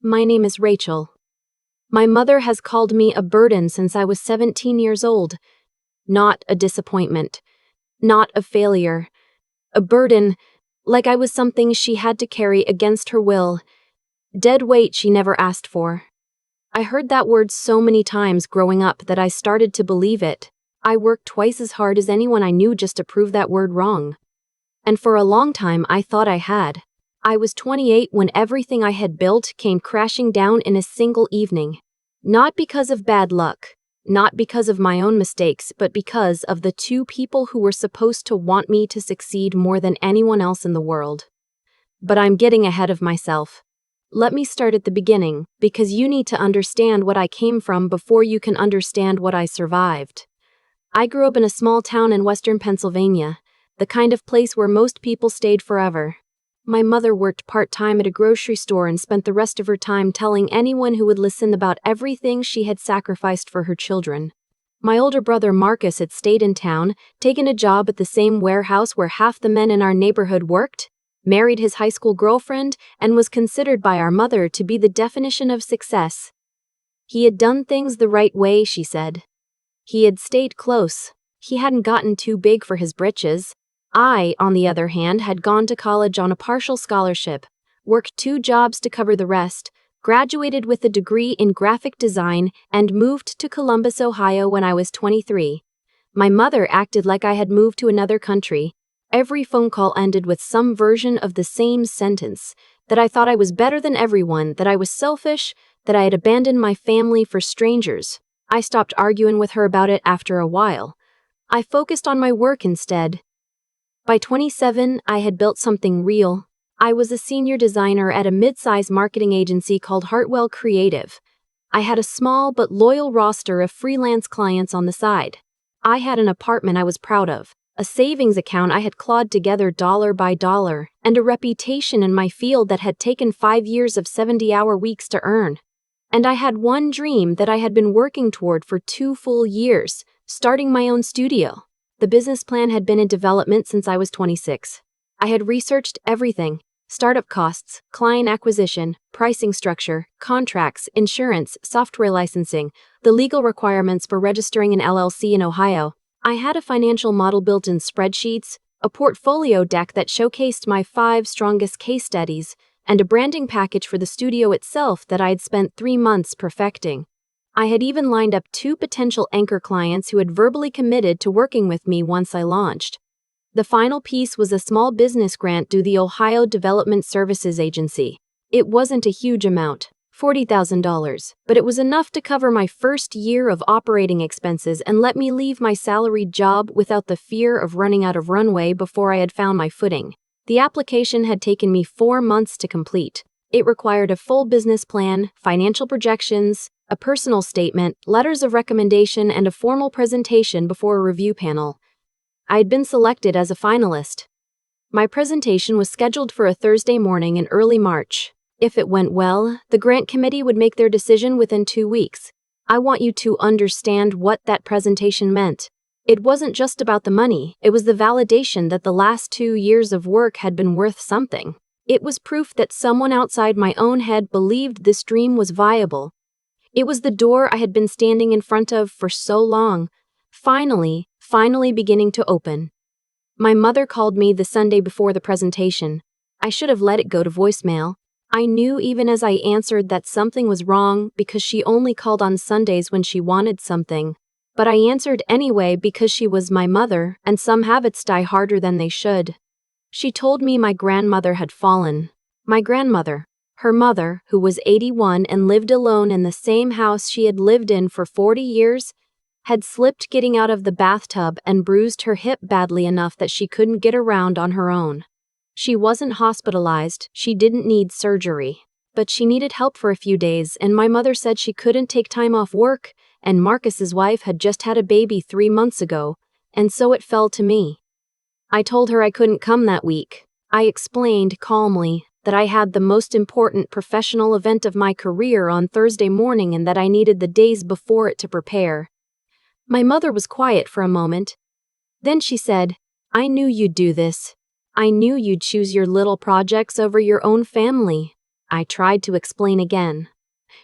My name is Rachel. My mother has called me a burden since I was 17 years old. Not a disappointment. Not a failure. A burden, like I was something she had to carry against her will. Dead weight she never asked for. I heard that word so many times growing up that I started to believe it. I worked twice as hard as anyone I knew just to prove that word wrong. And for a long time I thought I had. I was 28 when everything I had built came crashing down in a single evening. Not because of bad luck, not because of my own mistakes, but because of the two people who were supposed to want me to succeed more than anyone else in the world. But I'm getting ahead of myself. Let me start at the beginning, because you need to understand what I came from before you can understand what I survived. I grew up in a small town in western Pennsylvania, the kind of place where most people stayed forever. My mother worked part-time at a grocery store and spent the rest of her time telling anyone who would listen about everything she had sacrificed for her children. My older brother Marcus had stayed in town, taken a job at the same warehouse where half the men in our neighborhood worked, married his high school girlfriend, and was considered by our mother to be the definition of success. He had done things the right way, she said. He had stayed close. He hadn't gotten too big for his britches. I, on the other hand, had gone to college on a partial scholarship, worked 2 jobs to cover the rest, graduated with a degree in graphic design, and moved to Columbus, Ohio when I was 23. My mother acted like I had moved to another country. Every phone call ended with some version of the same sentence, that I thought I was better than everyone, that I was selfish, that I had abandoned my family for strangers. I stopped arguing with her about it after a while. I focused on my work instead. By 27, I had built something real. I was a senior designer at a mid-size marketing agency called Hartwell Creative. I had a small but loyal roster of freelance clients on the side. I had an apartment I was proud of, a savings account I had clawed together dollar by dollar, and a reputation in my field that had taken 5 years of 70-hour weeks to earn. And I had one dream that I had been working toward for 2 full years, starting my own studio. The business plan had been in development since I was 26. I had researched everything: startup costs, client acquisition, pricing structure, contracts, insurance, software licensing, the legal requirements for registering an LLC in Ohio. I had a financial model built in spreadsheets, a portfolio deck that showcased my 5 strongest case studies, and a branding package for the studio itself that I had spent 3 months perfecting. I had even lined up 2 potential anchor clients who had verbally committed to working with me once I launched. The final piece was a small business grant due the Ohio Development Services Agency. It wasn't a huge amount, $40,000, but it was enough to cover my first year of operating expenses and let me leave my salaried job without the fear of running out of runway before I had found my footing. The application had taken me 4 months to complete. It required a full business plan, financial projections, a personal statement, letters of recommendation, and a formal presentation before a review panel. I had been selected as a finalist. My presentation was scheduled for a Thursday morning in early March. If it went well, the grant committee would make their decision within 2 weeks. I want you to understand what that presentation meant. It wasn't just about the money, it was the validation that the last 2 years of work had been worth something. It was proof that someone outside my own head believed this dream was viable. It was the door I had been standing in front of for so long, finally beginning to open. My mother called me the Sunday before the presentation. I should have let it go to voicemail. I knew even as I answered that something was wrong because she only called on Sundays when she wanted something. But I answered anyway because she was my mother, and some habits die harder than they should. She told me my grandmother had fallen. My grandmother, her mother, who was 81 and lived alone in the same house she had lived in for 40 years, had slipped getting out of the bathtub and bruised her hip badly enough that she couldn't get around on her own. She wasn't hospitalized, she didn't need surgery, but she needed help for a few days, and my mother said she couldn't take time off work, and Marcus's wife had just had a baby 3 months ago, and so it fell to me. I told her I couldn't come that week. I explained calmly that I had the most important professional event of my career on Thursday morning and that I needed the days before it to prepare. My mother was quiet for a moment. Then she said, "I knew you'd do this. I knew you'd choose your little projects over your own family. I tried to explain again.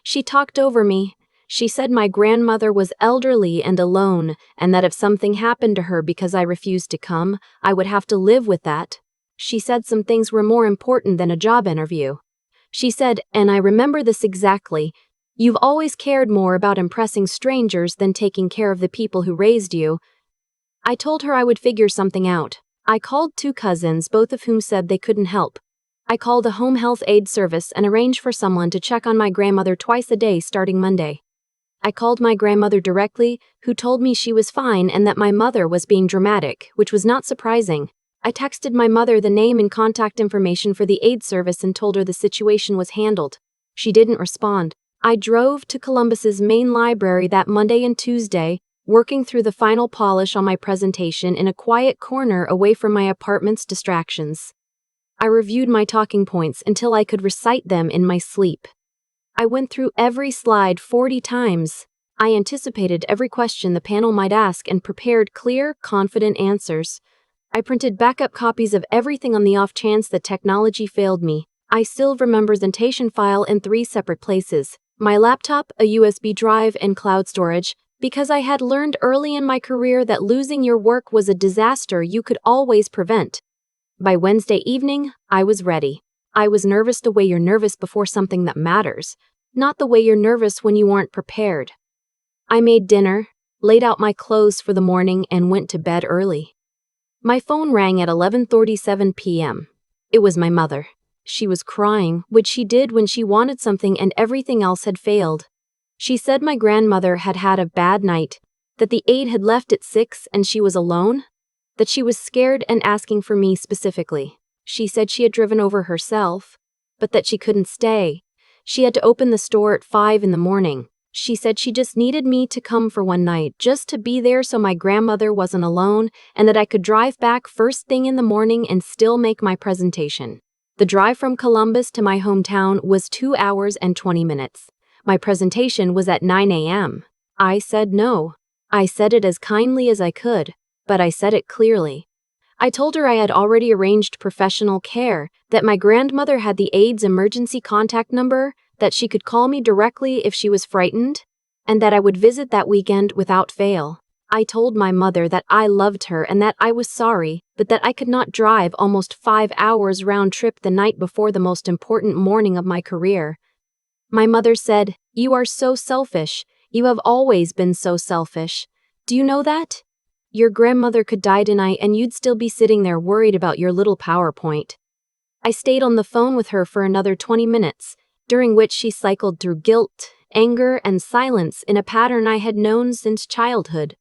She talked over me. She said my grandmother was elderly and alone, and that if something happened to her because I refused to come, I would have to live with that. She said some things were more important than a job interview. She said, and I remember this exactly, "You've always cared more about impressing strangers than taking care of the people who raised you." I told her I would figure something out. I called 2 cousins, both of whom said they couldn't help. I called a home health aid service and arranged for someone to check on my grandmother twice a day starting Monday. I called my grandmother directly, who told me she was fine and that my mother was being dramatic, which was not surprising. I texted my mother the name and contact information for the aid service and told her the situation was handled. She didn't respond. I drove to Columbus's main library that Monday and Tuesday, working through the final polish on my presentation in a quiet corner away from my apartment's distractions. I reviewed my talking points until I could recite them in my sleep. I went through every slide 40 times. I anticipated every question the panel might ask and prepared clear, confident answers. I printed backup copies of everything on the off chance that technology failed me. I still remember the presentation file in 3 separate places: my laptop, a USB drive, and cloud storage, because I had learned early in my career that losing your work was a disaster you could always prevent. By Wednesday evening, I was ready. I was nervous the way you're nervous before something that matters, not the way you're nervous when you aren't prepared. I made dinner, laid out my clothes for the morning, and went to bed early. My phone rang at 11:37 p.m. It was my mother. She was crying, which she did when she wanted something and everything else had failed. She said my grandmother had had a bad night, that the aide had left at 6 and she was alone, that she was scared and asking for me specifically. She said she had driven over herself, but that she couldn't stay. She had to open the store at 5 in the morning. She said she just needed me to come for one night, just to be there so my grandmother wasn't alone, and that I could drive back first thing in the morning and still make my presentation. The drive from Columbus to my hometown was 2 hours and 20 minutes. My presentation was at 9 a.m. I said no. I said it as kindly as I could, but I said it clearly. I told her I had already arranged professional care, that my grandmother had the aide's emergency contact number, that she could call me directly if she was frightened, and that I would visit that weekend without fail. I told my mother that I loved her and that I was sorry, but that I could not drive almost 5 hours round trip the night before the most important morning of my career. My mother said, "You are so selfish. You have always been so selfish. Do you know that? Your grandmother could die tonight and you'd still be sitting there worried about your little PowerPoint." I stayed on the phone with her for another 20 minutes, during which she cycled through guilt, anger, and silence in a pattern I had known since childhood.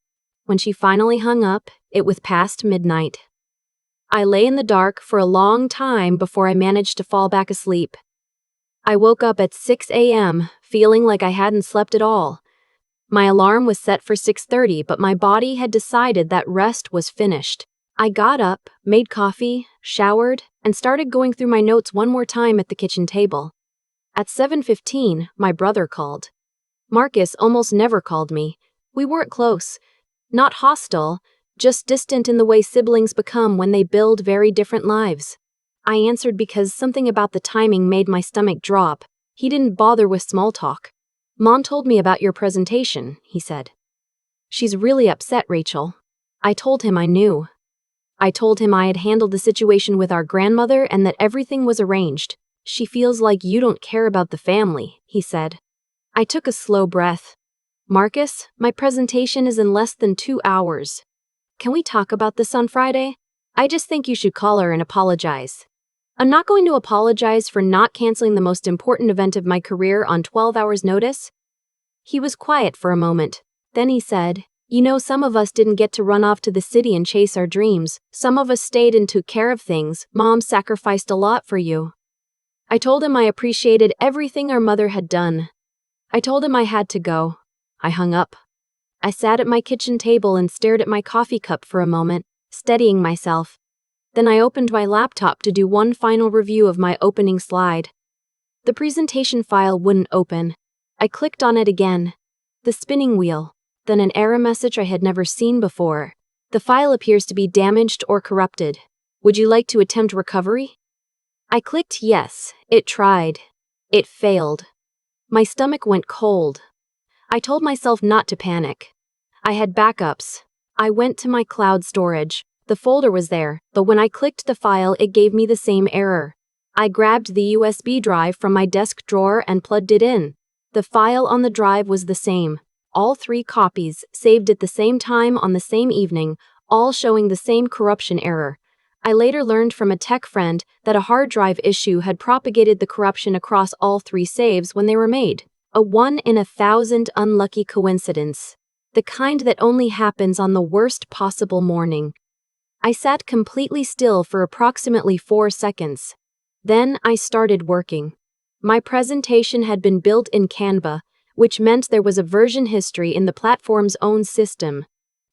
When she finally hung up, it was past midnight. I lay in the dark for a long time before I managed to fall back asleep. I woke up at 6 a.m., feeling like I hadn't slept at all. My alarm was set for 6:30, but my body had decided that rest was finished. I got up, made coffee, showered, and started going through my notes one more time at the kitchen table. At 7:15, my brother called. Marcus almost never called me. We weren't close. Not hostile, just distant in the way siblings become when they build very different lives. I answered because something about the timing made my stomach drop. He didn't bother with small talk. "Mom told me about your presentation," he said. "She's really upset, Rachel." I told him I knew. I told him I had handled the situation with our grandmother and that everything was arranged. "She feels like you don't care about the family," he said. I took a slow breath. "Marcus, my presentation is in less than 2 hours. Can we talk about this on Friday? I just think you should call her and apologize." "I'm not going to apologize for not canceling the most important event of my career on 12 hours' notice." He was quiet for a moment. Then he said, "You know, some of us didn't get to run off to the city and chase our dreams. Some of us stayed and took care of things. Mom sacrificed a lot for you." I told him I appreciated everything our mother had done. I told him I had to go. I hung up. I sat at my kitchen table and stared at my coffee cup for a moment, steadying myself. Then I opened my laptop to do one final review of my opening slide. The presentation file wouldn't open. I clicked on it again. The spinning wheel. Then an error message I had never seen before. "The file appears to be damaged or corrupted. Would you like to attempt recovery?" I clicked yes. It tried. It failed. My stomach went cold. I told myself not to panic. I had backups. I went to my cloud storage. The folder was there, but when I clicked the file, it gave me the same error. I grabbed the USB drive from my desk drawer and plugged it in. The file on the drive was the same. All 3 copies, saved at the same time on the same evening, all showing the same corruption error. I later learned from a tech friend that a hard drive issue had propagated the corruption across all 3 saves when they were made. A 1 in 1,000 unlucky coincidence. The kind that only happens on the worst possible morning. I sat completely still for approximately 4 seconds. Then I started working. My presentation had been built in Canva, which meant there was a version history in the platform's own system.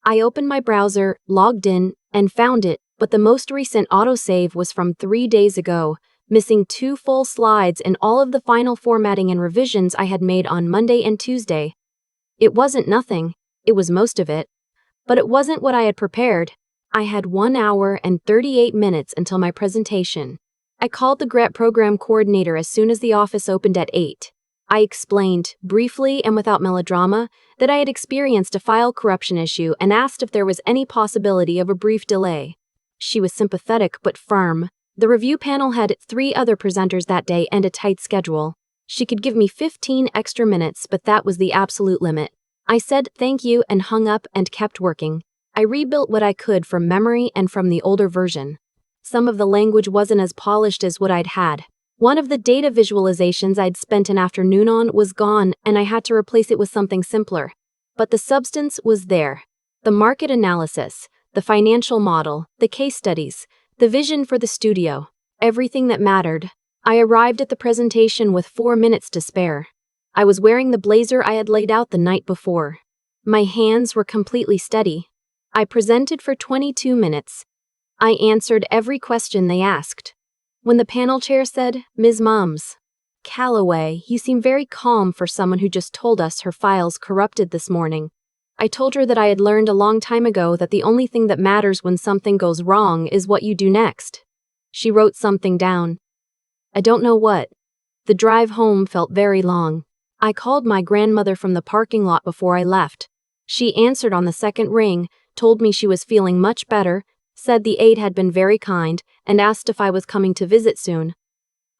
I opened my browser, logged in, and found it, but the most recent autosave was from 3 days ago, missing 2 full slides and all of the final formatting and revisions I had made on Monday and Tuesday. It wasn't nothing, it was most of it. But it wasn't what I had prepared. I had 1 hour and 38 minutes until my presentation. I called the grant program coordinator as soon as the office opened at 8. I explained, briefly and without melodrama, that I had experienced a file corruption issue and asked if there was any possibility of a brief delay. She was sympathetic but firm. The review panel had 3 other presenters that day and a tight schedule. She could give me 15 extra minutes, but that was the absolute limit. I said thank you and hung up and kept working. I rebuilt what I could from memory and from the older version. Some of the language wasn't as polished as what I'd had. One of the data visualizations I'd spent an afternoon on was gone, and I had to replace it with something simpler. But the substance was there. The market analysis, the financial model, the case studies, the vision for the studio, everything that mattered. I arrived at the presentation with 4 minutes to spare. I was wearing the blazer I had laid out the night before. My hands were completely steady. I presented for 22 minutes. I answered every question they asked. When the panel chair said, "Ms. Mums Calloway, you seem very calm for someone who just told us her files corrupted this morning." I told her that I had learned a long time ago that the only thing that matters when something goes wrong is what you do next. She wrote something down. I don't know what. The drive home felt very long. I called my grandmother from the parking lot before I left. She answered on the second ring, told me she was feeling much better, said the aide had been very kind, and asked if I was coming to visit soon.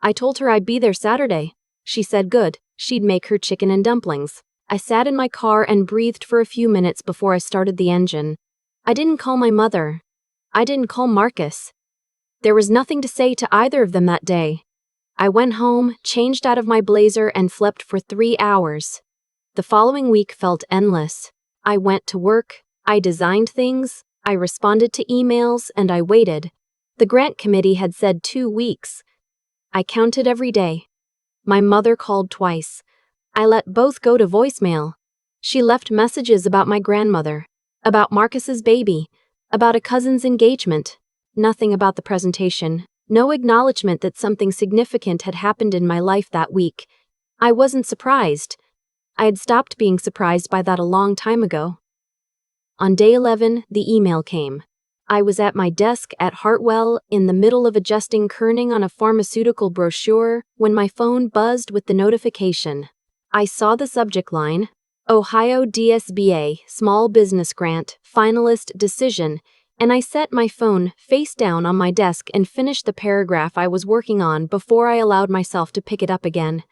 I told her I'd be there Saturday. She said good, she'd make her chicken and dumplings. I sat in my car and breathed for a few minutes before I started the engine. I didn't call my mother. I didn't call Marcus. There was nothing to say to either of them that day. I went home, changed out of my blazer, and slept for 3 hours. The following week felt endless. I went to work, I designed things, I responded to emails, and I waited. The grant committee had said 2 weeks. I counted every day. My mother called twice. I let both go to voicemail. She left messages about my grandmother, about Marcus's baby, about a cousin's engagement. Nothing about the presentation. No acknowledgement that something significant had happened in my life that week. I wasn't surprised. I had stopped being surprised by that a long time ago. On day 11, the email came. I was at my desk at Hartwell, in the middle of adjusting kerning on a pharmaceutical brochure, when my phone buzzed with the notification. I saw the subject line, Ohio DSBA Small Business Grant Finalist Decision, and I set my phone face down on my desk and finished the paragraph I was working on before I allowed myself to pick it up again.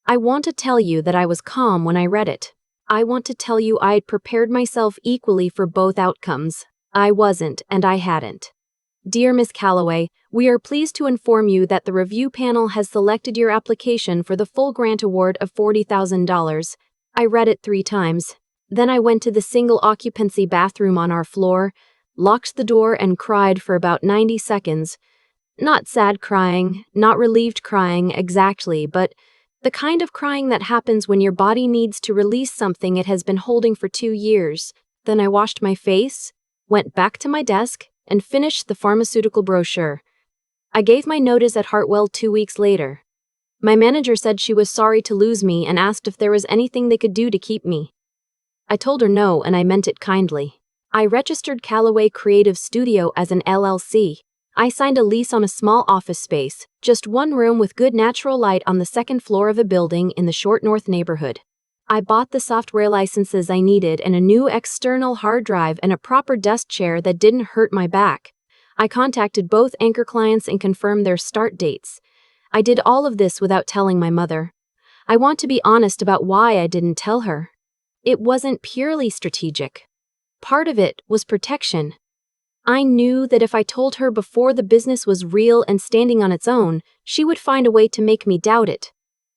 I want to tell you that I was calm when I read it. I want to tell you I had prepared myself equally for both outcomes. I wasn't, and I hadn't. Dear Ms. Calloway, we are pleased to inform you that the review panel has selected your application for the full grant award of $40,000. I read it 3 times. Then I went to the single occupancy bathroom on our floor, locked the door, and cried for about 90 seconds. Not sad crying, not relieved crying exactly, but the kind of crying that happens when your body needs to release something it has been holding for 2 years. Then I washed my face, went back to my desk, and finished the pharmaceutical brochure. I gave my notice at Hartwell 2 weeks later. My manager said she was sorry to lose me and asked if there was anything they could do to keep me. I told her no, and I meant it kindly. I registered Calloway Creative Studio as an LLC. I signed a lease on a small office space, just one room with good natural light on the second floor of a building in the Short North neighborhood. I bought the software licenses I needed and a new external hard drive and a proper desk chair that didn't hurt my back. I contacted both anchor clients and confirmed their start dates. I did all of this without telling my mother. I want to be honest about why I didn't tell her. It wasn't purely strategic. Part of it was protection. I knew that if I told her before the business was real and standing on its own, she would find a way to make me doubt it.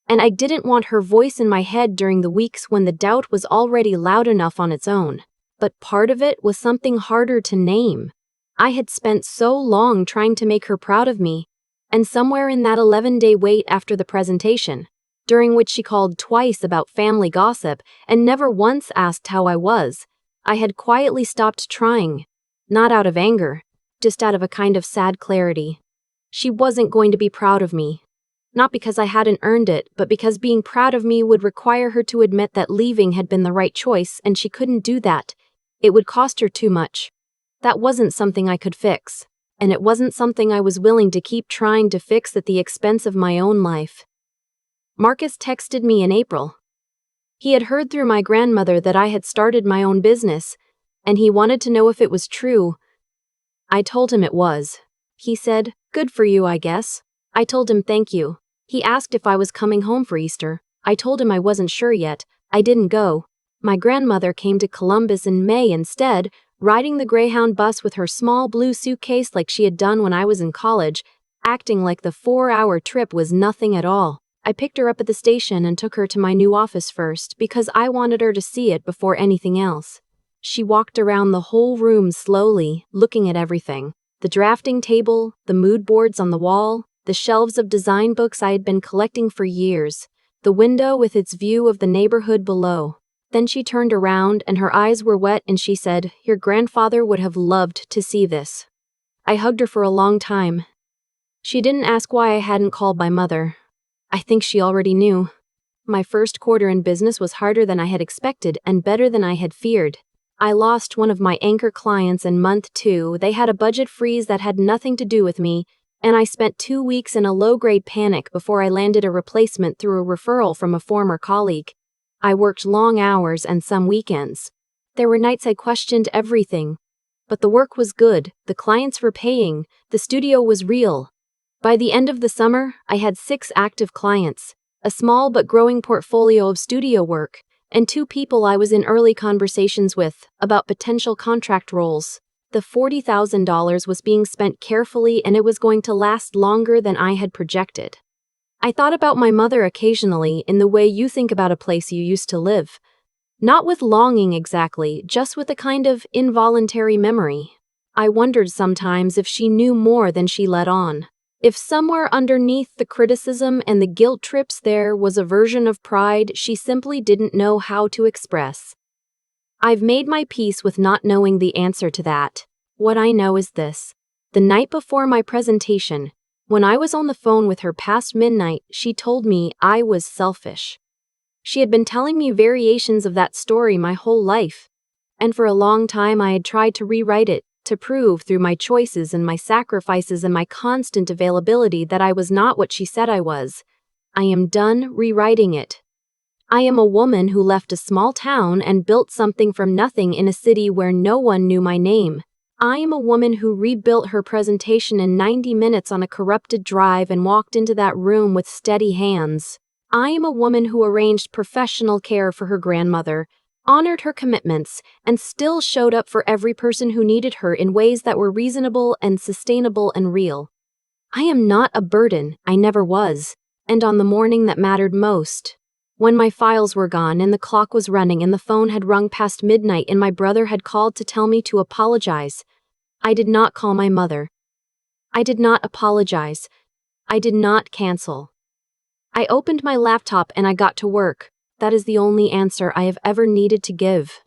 And I didn't want her voice in my head during the weeks when the doubt was already loud enough on its own. But part of it was something harder to name. I had spent so long trying to make her proud of me, and somewhere in that 11-day wait after the presentation, during which she called twice about family gossip and never once asked how I was, I had quietly stopped trying. Not out of anger, just out of a kind of sad clarity. She wasn't going to be proud of me. Not because I hadn't earned it, but because being proud of me would require her to admit that leaving had been the right choice, and she couldn't do that. It would cost her too much. That wasn't something I could fix, and it wasn't something I was willing to keep trying to fix at the expense of my own life. Marcus texted me in April. He had heard through my grandmother that I had started my own business, and he wanted to know if it was true. I told him it was. He said, "Good for you, I guess." I told him thank you. He asked if I was coming home for Easter. I told him I wasn't sure yet. I didn't go. My grandmother came to Columbus in May instead, riding the Greyhound bus with her small blue suitcase like she had done when I was in college, acting like the 4-hour trip was nothing at all. I picked her up at the station and took her to my new office first because I wanted her to see it before anything else. She walked around the whole room slowly, looking at everything. The drafting table, the mood boards on the wall, the shelves of design books I had been collecting for years, the window with its view of the neighborhood below. Then she turned around and her eyes were wet and she said, "Your grandfather would have loved to see this." I hugged her for a long time. She didn't ask why I hadn't called my mother. I think she already knew. My first quarter in business was harder than I had expected and better than I had feared. I lost one of my anchor clients in month 2. They had a budget freeze that had nothing to do with me, and I spent 2 weeks in a low-grade panic before I landed a replacement through a referral from a former colleague. I worked long hours and some weekends. There were nights I questioned everything. But the work was good, the clients were paying, the studio was real. By the end of the summer, I had 6 active clients, a small but growing portfolio of studio work, and 2 people I was in early conversations with about potential contract roles. The $40,000 was being spent carefully and it was going to last longer than I had projected. I thought about my mother occasionally in the way you think about a place you used to live. Not with longing exactly, just with a kind of involuntary memory. I wondered sometimes if she knew more than she let on. If somewhere underneath the criticism and the guilt trips there was a version of pride she simply didn't know how to express. I've made my peace with not knowing the answer to that. What I know is this. The night before my presentation, when I was on the phone with her past midnight, she told me I was selfish. She had been telling me variations of that story my whole life, and for a long time I had tried to rewrite it, to prove through my choices and my sacrifices and my constant availability that I was not what she said I was. I am done rewriting it. I am a woman who left a small town and built something from nothing in a city where no one knew my name. I am a woman who rebuilt her presentation in 90 minutes on a corrupted drive and walked into that room with steady hands. I am a woman who arranged professional care for her grandmother, honored her commitments, and still showed up for every person who needed her in ways that were reasonable and sustainable and real. I am not a burden, I never was, and on the morning that mattered most, when my files were gone and the clock was running and the phone had rung past midnight and my brother had called to tell me to apologize, I did not call my mother. I did not apologize. I did not cancel. I opened my laptop and I got to work. That is the only answer I have ever needed to give.